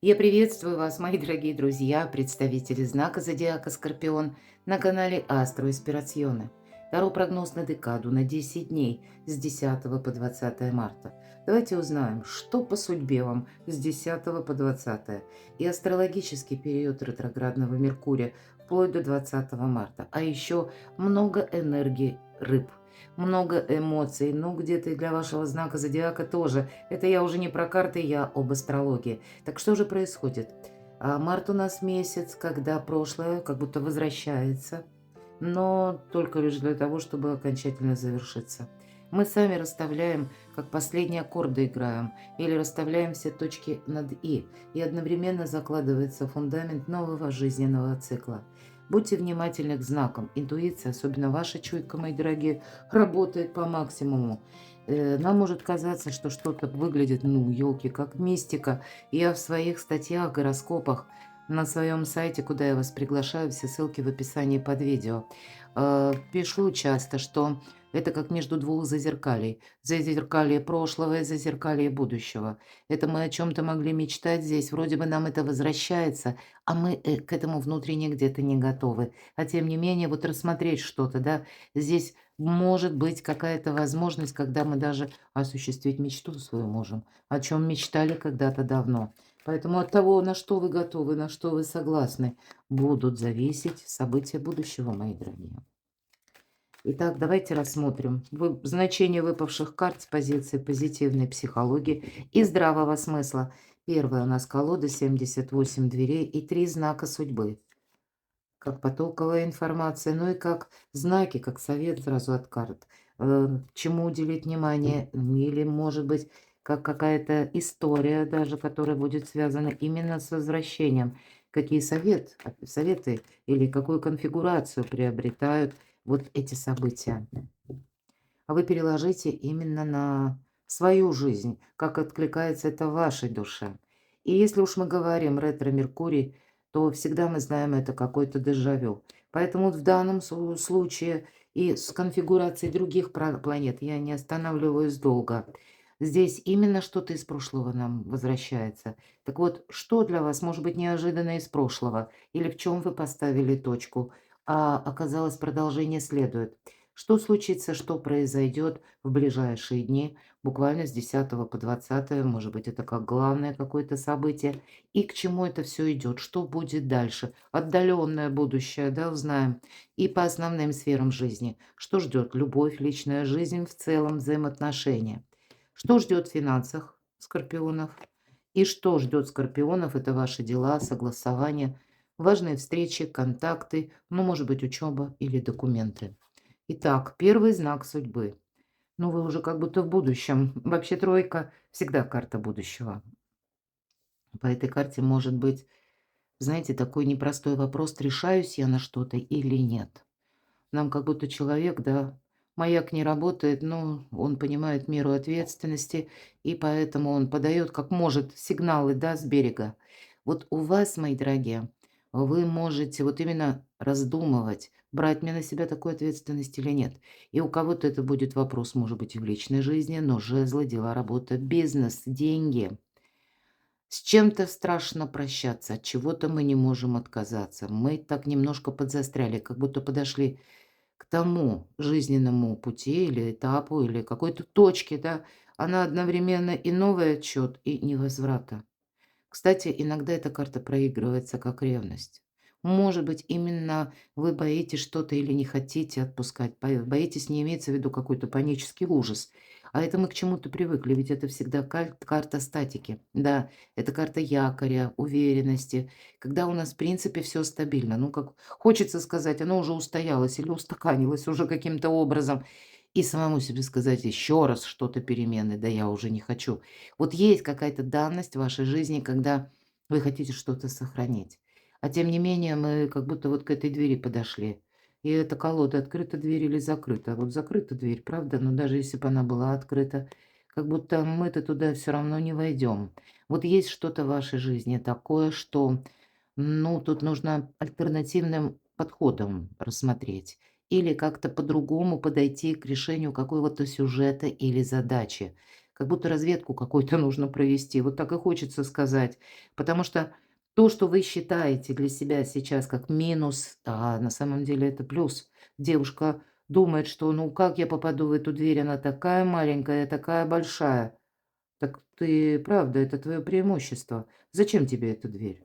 Я приветствую вас, мои дорогие друзья, представители знака Зодиака Скорпион на канале Астро Инспирационе. Таро прогноз на декаду на 10 дней с 10 по 20 марта. Давайте узнаем, что по судьбе вам с 10 по 20 и астрологический период ретроградного Меркурия вплоть до 20 марта. А еще много энергии рыб. Много эмоций, ну где-то и для вашего знака зодиака тоже. Это я уже не про карты, я об астрологии. Так что же происходит? Март у нас месяц, когда прошлое как будто возвращается, но только лишь для того, чтобы окончательно завершиться. Мы сами расставляем, как последние аккорды играем, или расставляем все точки над и одновременно закладывается фундамент нового жизненного цикла. Будьте внимательны к знакам. Интуиция, особенно ваша чуйка, мои дорогие, работает по максимуму. Нам может казаться, что что-то выглядит, ну, елки, как мистика. Я в своих статьях, гороскопах на своем сайте, куда я вас приглашаю, все ссылки в описании под видео, пишу часто, что это как между двух зазеркалий. Зазеркалье прошлого и зазеркалье будущего. Это мы о чем-то могли мечтать здесь, вроде бы нам это возвращается, а мы к этому внутренне где-то не готовы. А тем не менее, вот рассмотреть что-то, да, здесь может быть какая-то возможность, когда мы даже осуществить мечту свою можем, о чем мечтали когда-то давно. Поэтому от того, на что вы готовы, на что вы согласны, будут зависеть события будущего, мои дорогие. Итак, давайте рассмотрим значение выпавших карт с позиции позитивной психологии и здравого смысла. Первая у нас колода 78 дверей и 3 знака судьбы. Как потоковая информация, ну и как знаки, как совет сразу от карт. Чему уделить внимание, или, может быть, как какая-то история даже, которая будет связана именно с возвращением. Какие советы или какую конфигурацию приобретают вот эти события. А вы переложите именно на свою жизнь, как откликается это в вашей душе. И если уж мы говорим ретро-Меркурий, то всегда мы знаем это какой-то дежавю. Поэтому вот в данном случае и с конфигурацией других планет я не останавливаюсь долго. Здесь именно что-то из прошлого нам возвращается. Так вот, что для вас может быть неожиданно из прошлого? Или в чем вы поставили точку, а оказалось продолжение следует? Что случится, что произойдет в ближайшие дни, буквально с 10 по 20, может быть, это как главное какое-то событие, и к чему это все идет, что будет дальше, отдаленное будущее, да, узнаем, и по основным сферам жизни, что ждет любовь, личная жизнь в целом, взаимоотношения, что ждет в финансах скорпионов, и что ждет скорпионов, это ваши дела, согласования, важные встречи, контакты, ну, может быть, учеба или документы. Итак, первый знак судьбы. Ну, вы уже как будто в будущем. Вообще тройка всегда карта будущего. По этой карте может быть, знаете, такой непростой вопрос, решаюсь я на что-то или нет. Нам как будто человек, да, маяк не работает, но он понимает меру ответственности, и поэтому он подает как может сигналы, да, с берега. Вот у вас, мои дорогие, вы можете вот именно раздумывать, брать мне на себя такую ответственность или нет. И у кого-то это будет вопрос, может быть, и в личной жизни, но жезлы, дела, работа, бизнес, деньги. С чем-то страшно прощаться, от чего-то мы не можем отказаться. Мы так немножко подзастряли, как будто подошли к тому жизненному пути или этапу, или какой-то точке, да, она одновременно и новый отчет, и невозврата. Кстати, иногда эта карта проигрывается как ревность. Может быть, именно вы боитесь что-то или не хотите отпускать, боитесь, не имеется в виду какой-то панический ужас. А это мы к чему-то привыкли, ведь это всегда карта статики. Да, это карта якоря, уверенности, когда у нас, в принципе, все стабильно. Ну, как хочется сказать, оно уже устоялось или устаканилось уже каким-то образом. И самому себе сказать еще раз что-то перемены, да я уже не хочу. Вот есть какая-то данность в вашей жизни, когда вы хотите что-то сохранить. А тем не менее, мы как будто вот к этой двери подошли. И эта колода, открыта дверь или закрыта. Вот закрыта дверь, правда? Но даже если бы она была открыта, как будто мы-то туда все равно не войдем. Вот есть что-то в вашей жизни такое, что, ну, тут нужно альтернативным подходом рассмотреть. Или как-то по-другому подойти к решению какого-то сюжета или задачи. как будто разведку какую-то нужно провести. Вот так и хочется сказать. Потому что то, что вы считаете для себя сейчас как минус, а на самом деле это плюс. Девушка думает, что ну как я попаду в эту дверь, она такая маленькая, такая большая. Так ты правда, это твое преимущество. Зачем тебе эта дверь?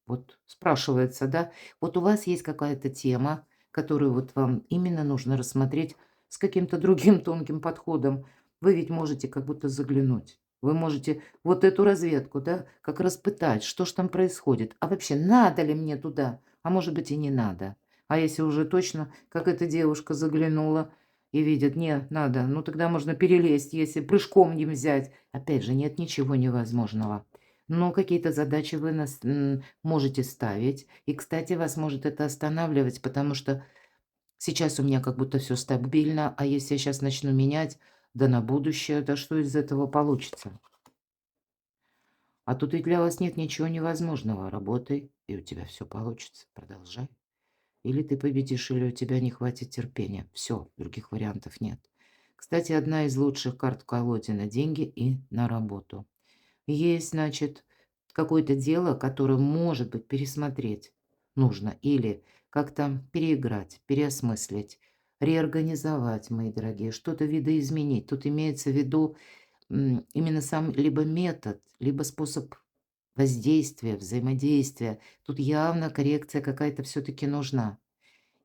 Вот спрашивается, да? Вот у вас есть какая-то тема, которую вот вам именно нужно рассмотреть с каким-то другим тонким подходом. Вы ведь можете как будто заглянуть. Вы можете вот эту разведку, да, как распытать, что ж там происходит. А вообще, надо ли мне туда? А может быть и не надо. А если уже точно, как эта девушка заглянула, и видит: "Не, надо". Ну, тогда можно перелезть, если прыжком не взять. Опять же, нет ничего невозможного. Но какие-то задачи вы можете ставить. И, кстати, вас может это останавливать, потому что сейчас у меня как будто все стабильно, а если я сейчас начну менять, да на будущее, да что из этого получится? А тут и для вас нет ничего невозможного. Работай, и у тебя все получится. Продолжай. Или ты победишь, или у тебя не хватит терпения. Все, других вариантов нет. Кстати, одна из лучших карт в колоде на деньги и на работу. Есть, значит, какое-то дело, которое, может быть, пересмотреть нужно или как-то переиграть, переосмыслить, реорганизовать, мои дорогие, что-то видоизменить. Тут имеется в виду именно сам либо метод, либо способ воздействия, взаимодействия. Тут явно коррекция какая-то все-таки нужна.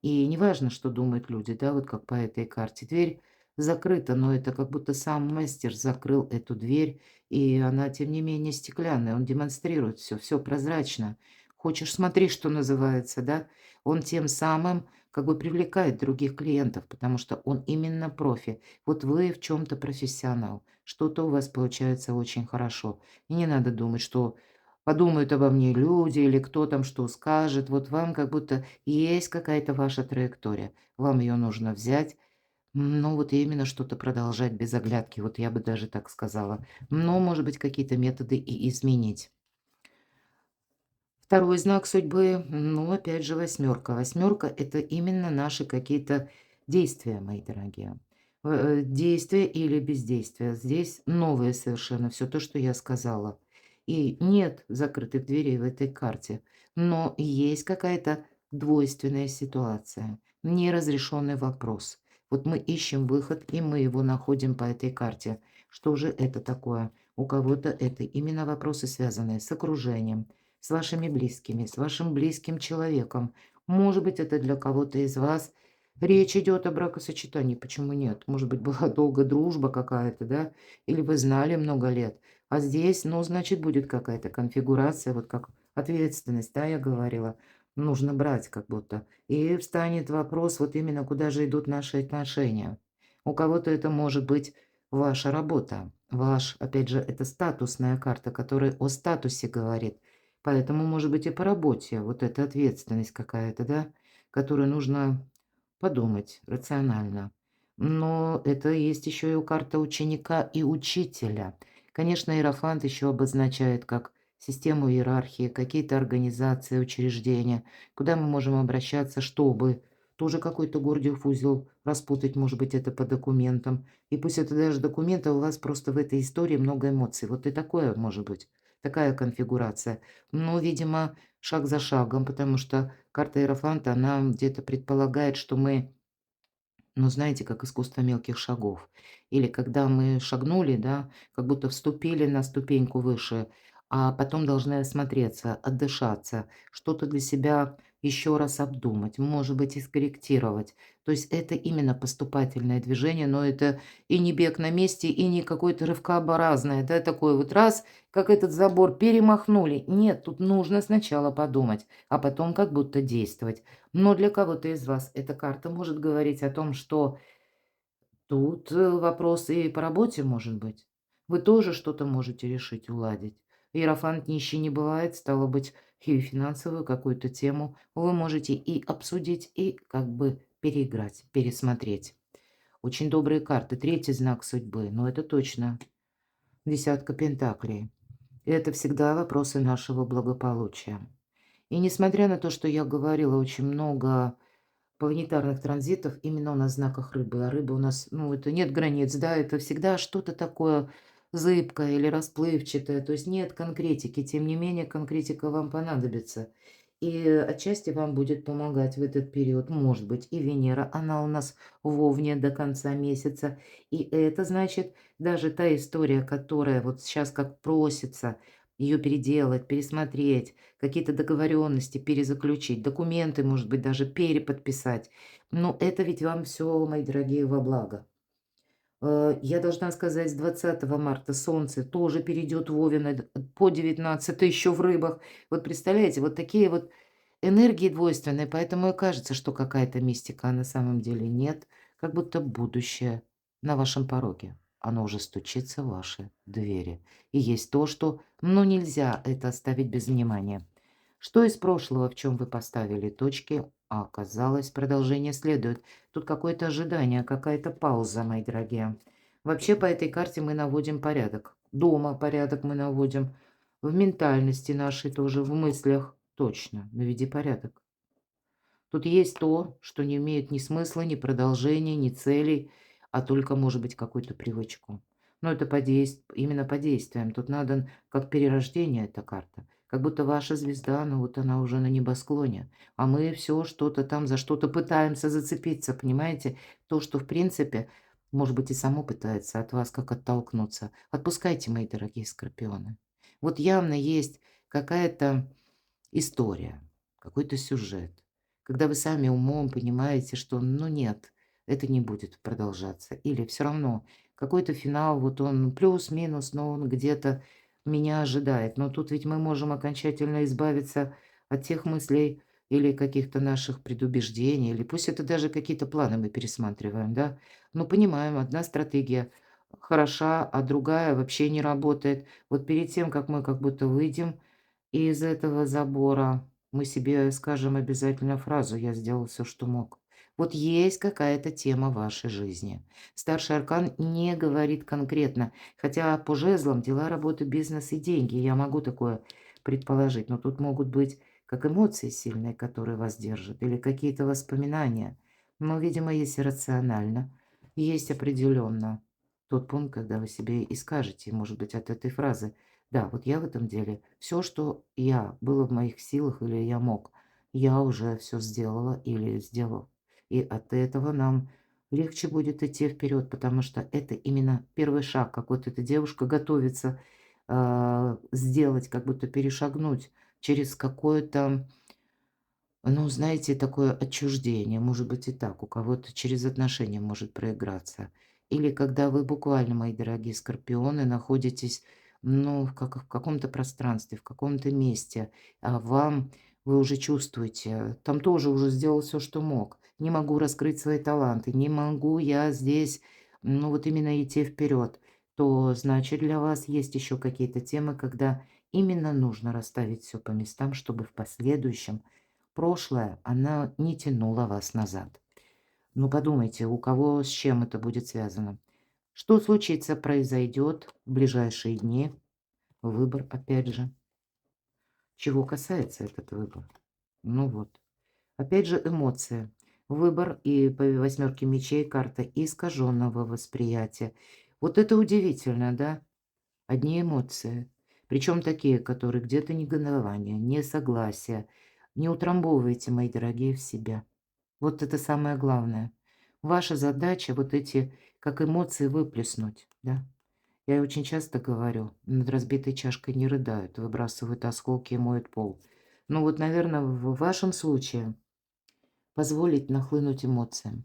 И неважно, что думают люди, да, вот как по этой карте. Дверь закрыта, но это как будто сам мастер закрыл эту дверь, и она, тем не менее, стеклянная. Он демонстрирует все прозрачно. Хочешь, смотри, что называется, да. Он тем самым как бы привлекает других клиентов, потому что он именно профи. Вот вы в чем-то профессионал, что-то у вас получается очень хорошо. И не надо думать, что подумают обо мне люди или кто там что скажет. Вот вам как будто есть какая-то ваша траектория. Вам ее нужно взять, ну, вот именно что-то продолжать без оглядки, вот я бы даже так сказала. Но, может быть, какие-то методы и изменить. Второй знак судьбы, ну, опять же, восьмерка. Восьмерка– это именно наши какие-то действия, мои дорогие. Действия или бездействия. Здесь новое совершенно все то, что я сказала. И нет закрытых дверей в этой карте, но есть какая-то двойственная ситуация, неразрешенный вопрос. Вот мы ищем выход, и мы его находим по этой карте. Что же это такое? У кого-то это именно вопросы, связанные с окружением, с вашими близкими, с вашим близким человеком. Может быть, это для кого-то из вас речь идет о бракосочетании. Почему нет? Может быть, была долго дружба какая-то, да? Или вы знали много лет. А здесь, ну, значит, будет какая-то конфигурация, вот как ответственность, да, я говорила. Нужно брать как будто. И встанет вопрос, вот именно куда же идут наши отношения. У кого-то это может быть ваша работа. Ваш, опять же, это статусная карта, которая о статусе говорит. Поэтому, может быть, и по работе вот эта ответственность какая-то, да, которую нужно подумать рационально. Но это есть еще и у карта ученика и учителя. Конечно, иерофант еще обозначает как систему иерархии, какие-то организации, учреждения, куда мы можем обращаться, чтобы тоже какой-то Гордиев узел распутать, может быть, это по документам. И пусть это даже документы, а у вас просто в этой истории много эмоций. Вот и такое может быть, такая конфигурация. Но, видимо, шаг за шагом, потому что карта Иерофанта, она где-то предполагает, что мы, ну, знаете, как искусство мелких шагов. Или когда мы шагнули, да, как будто вступили на ступеньку выше, а потом должны осмотреться, отдышаться, что-то для себя еще раз обдумать, может быть, и скорректировать. То есть это именно поступательное движение, но это и не бег на месте, и не какое-то рывкообразное, да, такое вот раз, как этот забор перемахнули. Нет, тут нужно сначала подумать, а потом как будто действовать. Но для кого-то из вас эта карта может говорить о том, что тут вопрос и по работе может быть. Вы тоже что-то можете решить, уладить. Иерофант нищий не бывает, стало быть, и финансовую какую-то тему вы можете и обсудить, и как бы переиграть, пересмотреть. Очень добрые карты. Третий знак судьбы, но это точно. Десятка пентаклей. Это всегда вопросы нашего благополучия. И несмотря на то, что я говорила очень много планетарных транзитов именно у нас в знаках рыбы. А рыба у нас, ну, это нет границ, да, это всегда что-то такое, зыбкое или расплывчатое, то есть нет конкретики. Тем не менее, конкретика вам понадобится. И отчасти вам будет помогать в этот период, может быть, и Венера, она у нас в Овне до конца месяца. И это значит, даже та история, которая вот сейчас как просится ее переделать, пересмотреть, какие-то договоренности перезаключить, документы, может быть, даже переподписать. Но это ведь вам все, мои дорогие, во благо. Я должна сказать, с 20 марта Солнце тоже перейдет в Овен, по 19 еще в Рыбах. Вот представляете, вот такие вот энергии двойственные, поэтому и кажется, что какая-то мистика, а на самом деле нет. Как будто будущее на вашем пороге. Оно уже стучится в ваши двери. И есть то, что, ну, нельзя это оставить без внимания. Что из прошлого, в чем вы поставили точки, а оказалось, продолжение следует. Тут какое-то ожидание, какая-то пауза, мои дорогие. Вообще по этой карте мы наводим порядок. Дома порядок мы наводим. В ментальности нашей тоже, в мыслях. Точно, наведи порядок. Тут есть то, что не имеет ни смысла, ни продолжения, ни целей, а только, может быть, какую-то привычку. Но это именно по действиям. Тут надо, как перерождение эта карта. Как будто ваша звезда, ну вот она уже на небосклоне. А мы все что-то там за что-то пытаемся зацепиться, понимаете? То, что, в принципе, может быть, и само пытается от вас как оттолкнуться. Отпускайте, мои дорогие скорпионы. Вот явно есть какая-то история, какой-то сюжет. Когда вы сами умом понимаете, что, ну нет, это не будет продолжаться. Или все равно какой-то финал, вот он плюс-минус, но он где-то меня ожидает. Но тут ведь мы можем окончательно избавиться от тех мыслей или каких-то наших предубеждений, или пусть это даже какие-то планы мы пересматриваем, да. Но понимаем, одна стратегия хороша, а другая вообще не работает. Вот перед тем, как мы как будто выйдем и из этого забора мы себе скажем обязательно фразу «Я сделал все, что мог». Вот есть какая-то тема в вашей жизни. Старший аркан не говорит конкретно, хотя по жезлам дела, работа, бизнес и деньги. Я могу такое предположить, но тут могут быть как эмоции сильные, которые вас держат, или какие-то воспоминания. Но, видимо, есть рационально, есть определенно тот пункт, когда вы себе и скажете, может быть, от этой фразы да, вот я в этом деле все, что я было в моих силах или я мог, я уже все сделала или сделал. И от этого нам легче будет идти вперед, потому что это именно первый шаг, как вот эта девушка готовится, сделать, как будто перешагнуть через какое-то ну, знаете, такое отчуждение, может быть и так, у кого-то через отношения может проиграться. Или когда вы буквально, мои дорогие скорпионы, находитесь, ну, в каком-то пространстве, в каком-то месте, а вы уже чувствуете, там тоже уже сделал все, что мог. Не могу раскрыть свои таланты, не могу я здесь, ну, вот именно идти вперед. То, значит, для вас есть еще какие-то темы, когда именно нужно расставить все по местам, чтобы в последующем прошлое, она не тянула вас назад. Ну, подумайте, у кого с чем это будет связано. Что случится, произойдет в ближайшие дни. Выбор, опять же. Чего касается этот выбор? Ну вот. Опять же, эмоция. Выбор и по восьмерке мечей карта искаженного восприятия. Вот это удивительно, да? Одни эмоции. Причем такие, которые где-то негодование, несогласие. Не утрамбовывайте, мои дорогие, в себя. Вот это самое главное. Ваша задача вот эти, как эмоции, выплеснуть, да. Я очень часто говорю, над разбитой чашкой не рыдают, выбрасывают осколки и моют пол. Ну вот, наверное, в вашем случае позволить нахлынуть эмоциям.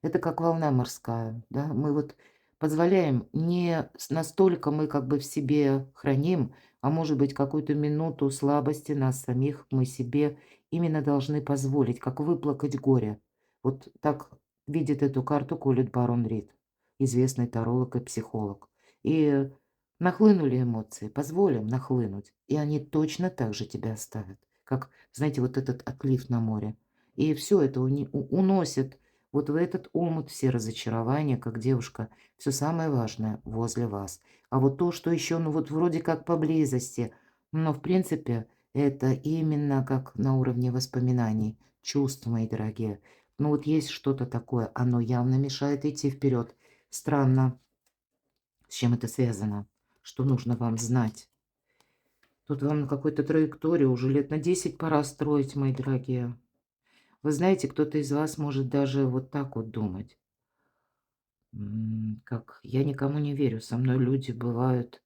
Это как волна морская, да. Мы вот позволяем, не настолько мы как бы в себе храним, а может быть, какую-то минуту слабости нас самих мы себе именно должны позволить, как выплакать горе. Вот так видит эту карту Колет Барон Рид, известный таролог и психолог. И нахлынули эмоции, позволим нахлынуть, и они точно так же тебя оставят, как, знаете, вот этот отлив на море. И все это уносит вот в этот омут все разочарования, как девушка, все самое важное возле вас. А вот то, что еще, ну вот вроде как поблизости, но в принципе это именно как на уровне воспоминаний, чувств, мои дорогие. Ну вот есть что-то такое, оно явно мешает идти вперед. Странно, с чем это связано. что нужно вам знать. Тут вам на какой-то траектории уже лет на 10 пора строить, мои дорогие. Вы знаете, кто-то из вас может даже вот так вот думать. Как я никому не верю, со мной люди бывают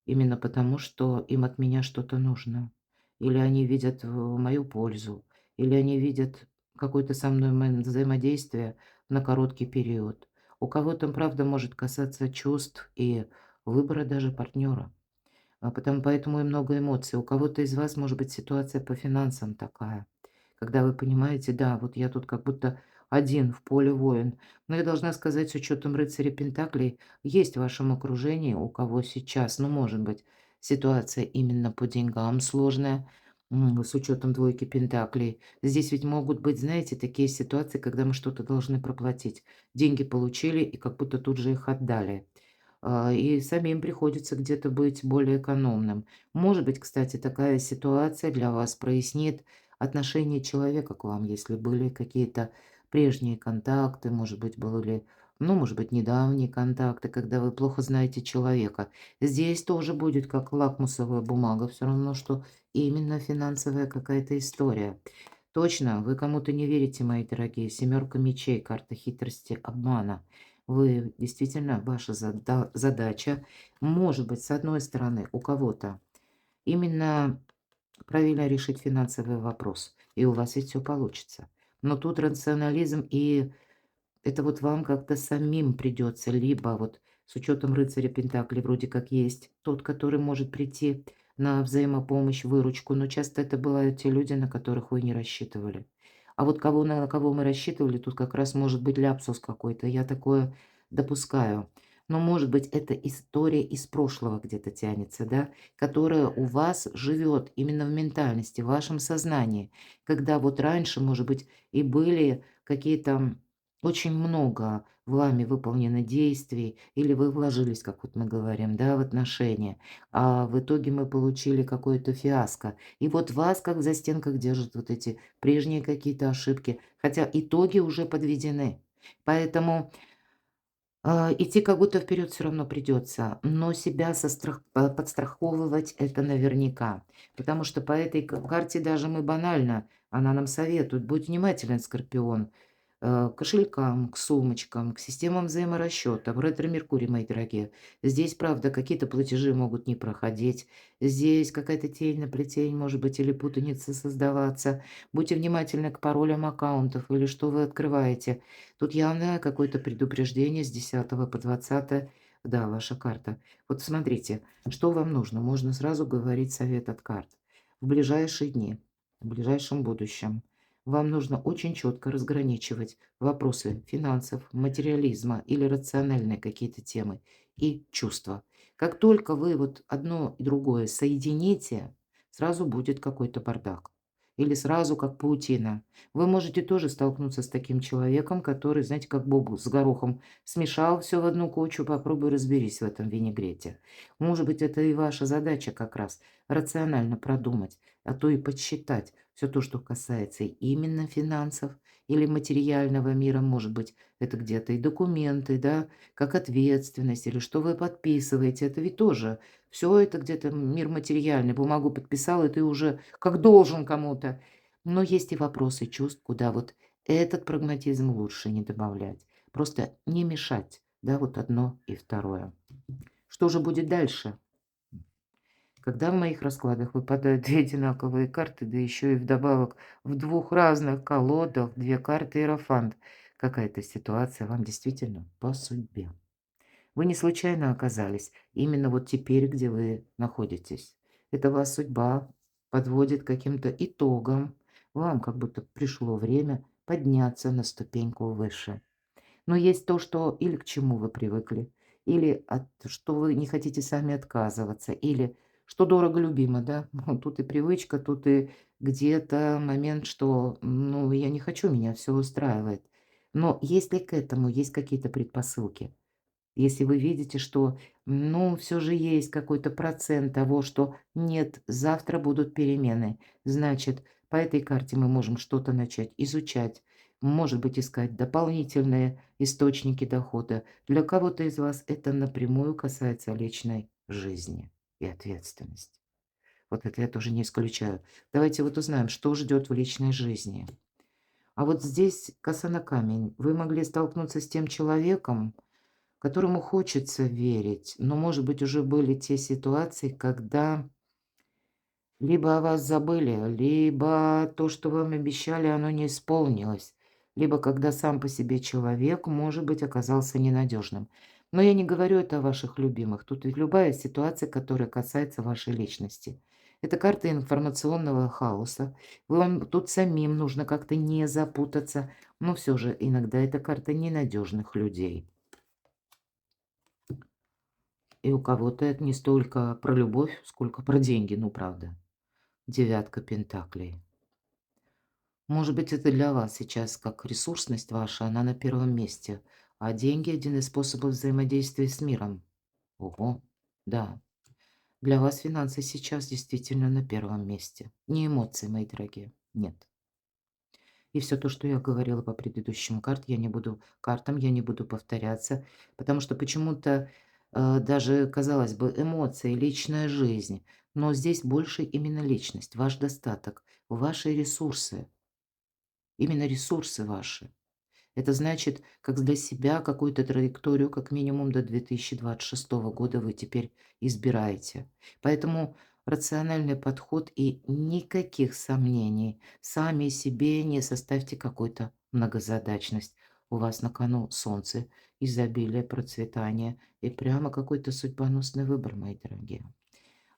именно потому, что им от меня что-то нужно. Или они видят мою пользу, или они видят какое-то со мной взаимодействие на короткий период. У кого-то, правда, может касаться чувств и выбора даже партнера. Поэтому и много эмоций. У кого-то из вас может быть ситуация по финансам такая, когда вы понимаете, да, вот я тут как будто один в поле воин. Но я должна сказать, с учетом рыцаря Пентаклей, есть в вашем окружении, у кого сейчас, ну, может быть, ситуация именно по деньгам сложная, с учетом двойки Пентаклей. Здесь ведь могут быть, знаете, такие ситуации, когда мы что-то должны проплатить. Деньги получили и как будто тут же их отдали. И самим приходится где-то быть более экономным. Может быть, кстати, такая ситуация для вас прояснит отношение человека к вам, если были какие-то прежние контакты, может быть, были, ну, может быть, недавние контакты, когда вы плохо знаете человека. Здесь тоже будет как лакмусовая бумага, все равно, что именно финансовая какая-то история. Точно, вы кому-то не верите, мои дорогие. Семерка мечей, карта хитрости, обмана. Вы действительно, ваша задача, может быть, с одной стороны, у кого-то именно правильно решить финансовый вопрос, и у вас ведь все получится. Но тут рационализм, и это вот вам как-то самим придется, либо вот с учетом рыцаря Пентаклей вроде как есть тот, который может прийти на взаимопомощь, выручку, но часто это бывают те люди, на которых вы не рассчитывали. А вот на кого мы рассчитывали, тут как раз может быть ляпсус какой-то, я такое допускаю. Но, может быть, это история из прошлого где-то тянется, да, которая у вас живет именно в ментальности, в вашем сознании, когда вот раньше, может быть, и были какие-то очень много вами выполнено действий, или вы вложились, как вот мы говорим, да, в отношения, а в итоге мы получили какое-то фиаско. И вот вас, как в застенках, держат вот эти прежние какие-то ошибки, хотя итоги уже подведены. Поэтому идти как будто вперед все равно придется, но себя подстраховывать — это наверняка. Потому что по этой карте даже мы банально, она нам советует: будь внимателен, Скорпион, к кошелькам, к сумочкам, к системам взаиморасчета. В ретро-меркурий, мои дорогие. Здесь, правда, какие-то платежи могут не проходить, здесь какая-то тень на плетень, может быть, или путаница создаваться. Будьте внимательны к паролям аккаунтов или что вы открываете. Тут явное какое-то предупреждение с 10 по 20. Да, ваша карта. Вот смотрите, что вам нужно. Можно сразу говорить совет от карт. В ближайшие дни, в ближайшем будущем вам нужно очень четко разграничивать вопросы финансов, материализма или рациональные какие-то темы и чувства. Как только вы вот одно и другое соедините, сразу будет какой-то бардак. Или сразу как паутина. Вы можете тоже столкнуться с таким человеком, который, знаете, как бобу с горохом смешал все в одну кучу, попробуй разберись в этом винегрете. Может быть, это и ваша задача как раз рационально продумать, а то и подсчитать все то, что касается именно финансов или материального мира. Может быть, это где-то и документы, да, как ответственность или что вы подписываете. Это ведь тоже все это где-то мир материальный. Бумагу подписал, и ты уже как должен кому-то. Но есть и вопросы чувств, куда вот этот прагматизм лучше не добавлять. Просто не мешать, да, вот одно и второе. Что же будет дальше? Когда в моих раскладах выпадают две одинаковые карты, да еще и вдобавок в двух разных колодах, две карты иерофант, какая-то ситуация вам действительно по судьбе. Вы не случайно оказались именно вот теперь, где вы находитесь. Это вас судьба подводит к каким-то итогам. Вам как будто пришло время подняться на ступеньку выше. Но есть то, что или к чему вы привыкли, или от что вы не хотите сами отказываться, или что дорого любимо, да. Ну, тут и привычка, тут и где-то момент, что, ну, я не хочу, меня все устраивает. Но если к этому есть какие-то предпосылки, если вы видите, что, ну, все же есть какой-то процент того, что нет, завтра будут перемены, значит, по этой карте мы можем что-то начать изучать, может быть, искать дополнительные источники дохода. Для кого-то из вас это напрямую касается личной жизни и ответственность. Вот это я тоже не исключаю. Давайте вот узнаем, что ждет в личной жизни. А вот здесь коса на камень. Вы могли столкнуться с тем человеком, которому хочется верить, но, может быть, уже были те ситуации, когда либо о вас забыли, либо то, что вам обещали, оно не исполнилось, либо когда сам по себе человек, может быть, оказался ненадежным. Но я не говорю это о ваших любимых. Тут ведь любая ситуация, которая касается вашей личности. Это карта информационного хаоса. Вам тут самим нужно как-то не запутаться. Но все же иногда это карта ненадежных людей. И у кого-то это не столько про любовь, сколько про деньги, ну правда. Девятка пентаклей. Может быть, это для вас сейчас как ресурсность ваша, она на первом месте, а деньги– один из способов взаимодействия с миром. Ого, да. Для вас финансы сейчас действительно на первом месте. Не эмоции, мои дорогие, нет. И все то, что я говорила по предыдущим картам, я не буду повторяться, потому что почему-то даже, казалось бы, эмоции, личная жизнь, но здесь больше именно личность, ваш достаток, ваши ресурсы, именно ресурсы ваши. Это значит, как для себя какую-то траекторию, как минимум до 2026 года вы теперь избираете. Поэтому рациональный подход и никаких сомнений. Сами себе не составьте какой-то многозадачность. У вас на кону солнце, изобилие, процветание и прямо какой-то судьбоносный выбор, мои дорогие.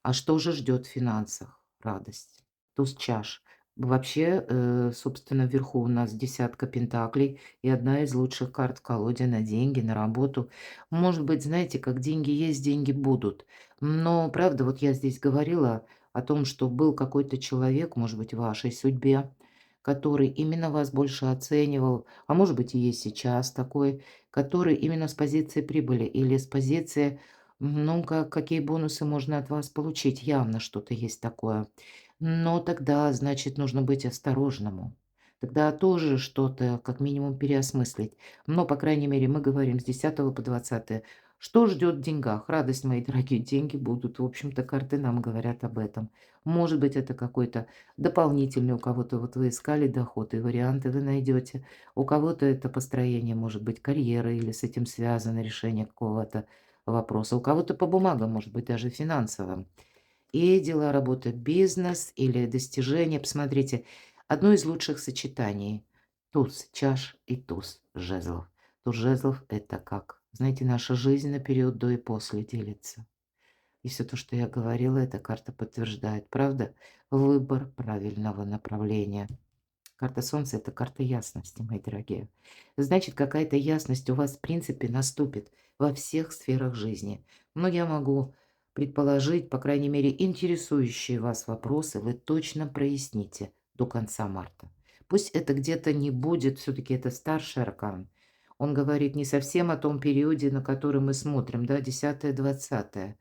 А что же ждет в финансах? Радость. Туз чаш. Вообще, собственно, вверху у нас десятка пентаклей и одна из лучших карт в колоде на деньги, на работу. Может быть, знаете, как деньги есть, деньги будут. Но, правда, вот я здесь говорила о том, что был какой-то человек, может быть, в вашей судьбе, который именно вас больше оценивал, а может быть, и есть сейчас такой, который именно с позиции прибыли или с позиции ну, какие бонусы можно от вас получить? Явно что-то есть такое. Но тогда, значит, нужно быть осторожному. Тогда тоже что-то, как минимум, переосмыслить. Но, по крайней мере, мы говорим с 10 по 20. Что ждет в деньгах? Радость, мои дорогие, деньги будут. В общем-то, карты нам говорят об этом. Может быть, это какой-то дополнительный у кого-то. Вот вы искали доход, и варианты вы найдете. У кого-то это построение, может быть, карьеры или с этим связано решение какого-то вопроса. У кого-то по бумагам, может быть, даже финансовым. И дела, работа, бизнес или достижения. Посмотрите, одно из лучших сочетаний. Туз чаш и туз жезлов. Туз жезлов– это как, знаете, наша жизнь на период до и после делится. И все то, что я говорила, эта карта подтверждает. Правда? Выбор правильного направления. Карта Солнца– это карта ясности, мои дорогие. Значит, какая-то ясность у вас, в принципе, наступит во всех сферах жизни. Но я могу предположить, по крайней мере, интересующие вас вопросы вы точно проясните до конца марта. Пусть это где-то не будет, все-таки это старший аркан. Он говорит не совсем о том периоде, на который мы смотрим, да, 10-20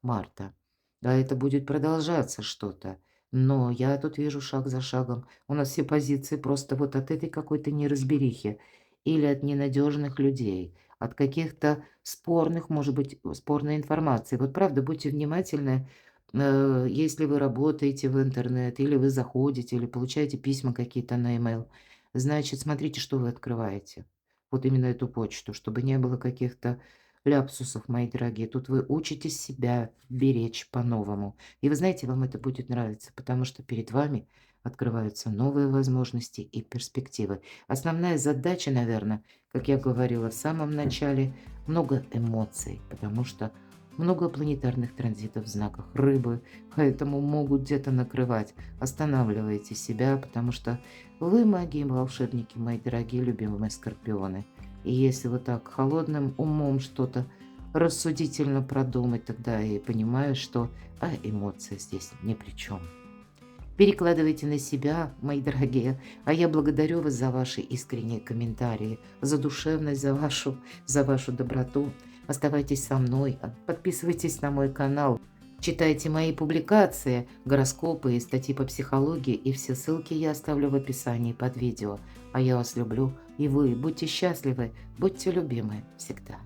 марта. Да, это будет продолжаться что-то. Но я тут вижу шаг за шагом. У нас все позиции просто вот от этой какой-то неразберихи или от ненадежных людей, от каких-то спорных, может быть, спорной информации. Вот правда, будьте внимательны, если вы работаете в интернет, или вы заходите, или получаете письма какие-то на e-mail, значит, смотрите, что вы открываете. Вот именно эту почту, чтобы не было каких-то ляпсусов, мои дорогие. Тут вы учитесь себя беречь по-новому. И вы знаете, вам это будет нравиться, потому что перед вами открываются новые возможности и перспективы. Основная задача, наверное, как я говорила в самом начале, много эмоций, потому что много планетарных транзитов в знаках рыбы, поэтому могут где-то накрывать. Останавливайте себя, потому что вы маги и волшебники, мои дорогие любимые скорпионы. И если вот так холодным умом что-то рассудительно продумать, тогда и понимаешь, что эмоции здесь ни при чем. Перекладывайте на себя, мои дорогие, а я благодарю вас за ваши искренние комментарии, за душевность, за вашу доброту. Оставайтесь со мной, подписывайтесь на мой канал, читайте мои публикации, гороскопы и статьи по психологии, и все ссылки я оставлю в описании под видео. А я вас люблю, и вы будьте счастливы, будьте любимы всегда.